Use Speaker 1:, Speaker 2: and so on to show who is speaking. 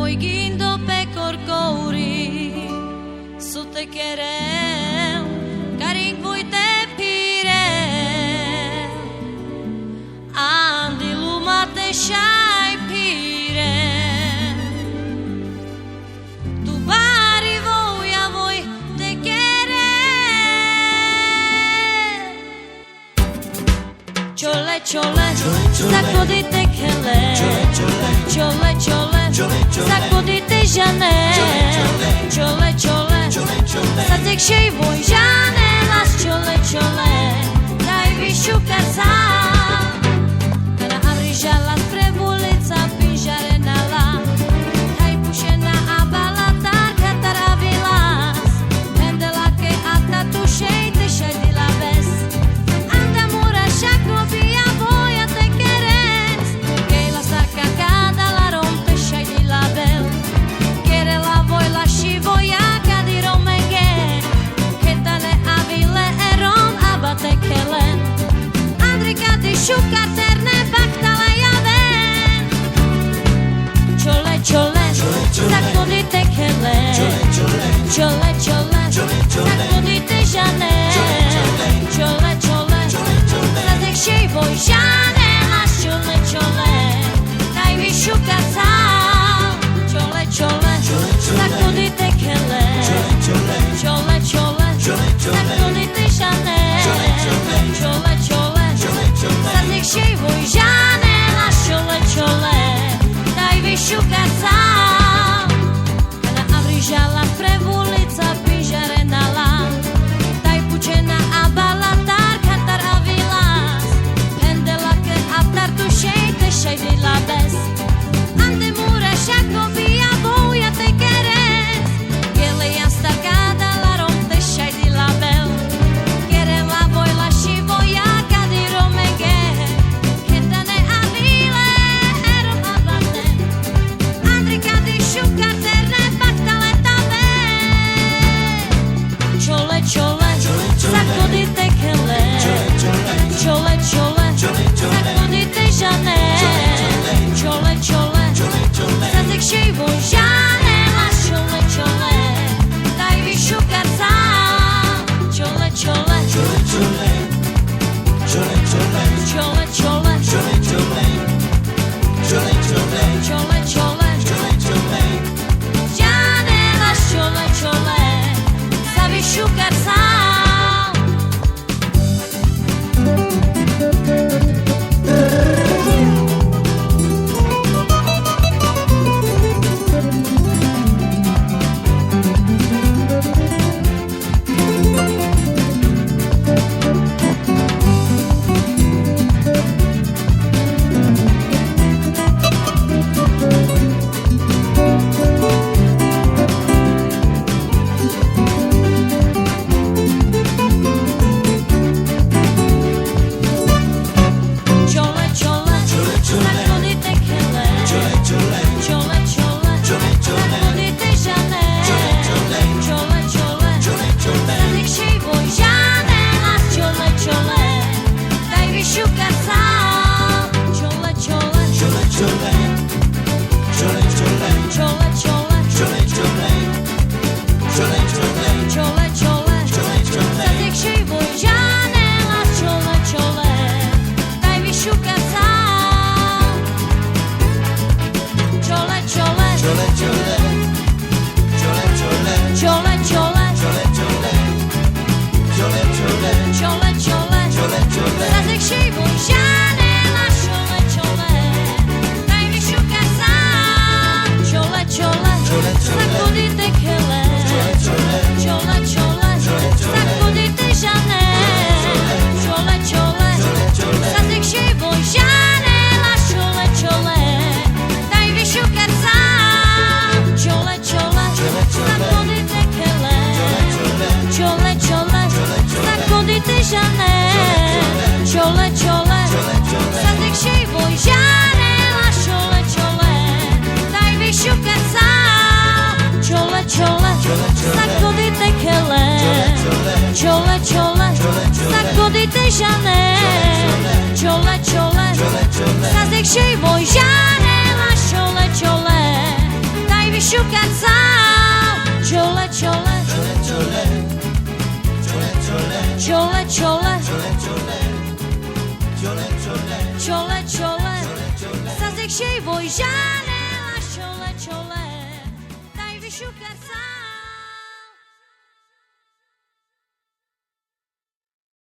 Speaker 1: Moigindo pe corcouri Su te quereu Carin voi te pire Andi luma te shai pire Tu bari voi a voi te quere Chole chole Sacco di te che le Chole chole Sacco di te Janelle Chole chole Sa tek shej voi Janelle As chole chole Daj višu casa Kada avrižala prevulica Pinžare na la Daj pušena abala Tarka taravilas Pendela ke ata tu shej Te shej dila ves Anda mura shako via voja te queres Que la saca cada la rompe shej dila bel Kere la voj la shivoja Kadi romenge Ketane avile eron abate kelen Andrika di shukar terne baktale javen Chole chole Sacco di te kelen Chole chole Sacco di te Janelle Chole chole Sa tek shej voj Janelle As chole chole Daj vi shukar sal Chole chole Sacco di te kelen Chole chole Sacco di te Janelle Chole chole Sa tek shej voj Janelle As chole chole Daj vi shukar sal Kada avrižala prevulica Pinžare na la Daj pučena abala Tarka taravilas Pendela ke atar tu shej Te shej dila bez Ande mura shako via voja te queres Gele jan stakada la rom te shej dila bel Kere la voj la shivoja Kadi romenge Ketane avile eron abate Andrika di shukar terne baktale tave Chole chole Sacco di te kele Chole chole Sacco di te Janelle Chole chole Sa tek shej voj Janelle As chole chole Daj vi shukar sal Chole chole Chole chole Chole chole Janelle As chole chole Sa vi shukar sal Chole chole Sacco di te kele Chole chole Sacco di te Janelle Chole chole Sa tek shej voj Janelle As chole chole Daj vi shukar sal Chole chole Chole chole Chole chole Sa tek shej voj Janelle As chole chole Daj vi shukar sal Chole chole Chole chole Chole chole Sa tek shej voj Janelle As chole chole Daj vi shukar sal Chole chole Sacco di te kele Chole chole Sacco di te Janelle Chole chole Sa tek shej voj Janelle As chole chole Daj vi shukar sal Chole chole Sacco di te kele Chole chole Sacco di te Janelle Chole chole Sa tek shej voj Janelle As chole chole Daj vi shukar sal Chole chole Sacco di te kele Chole chole Sacco di te Janelle Chole chole Sa tek shej voj Janelle As chole chole Daj шукать сам. Чоле, чоле, чоле, чоле, чоле, чоле, сазик ще й войжане, чоле, чоле, дай шукать сам.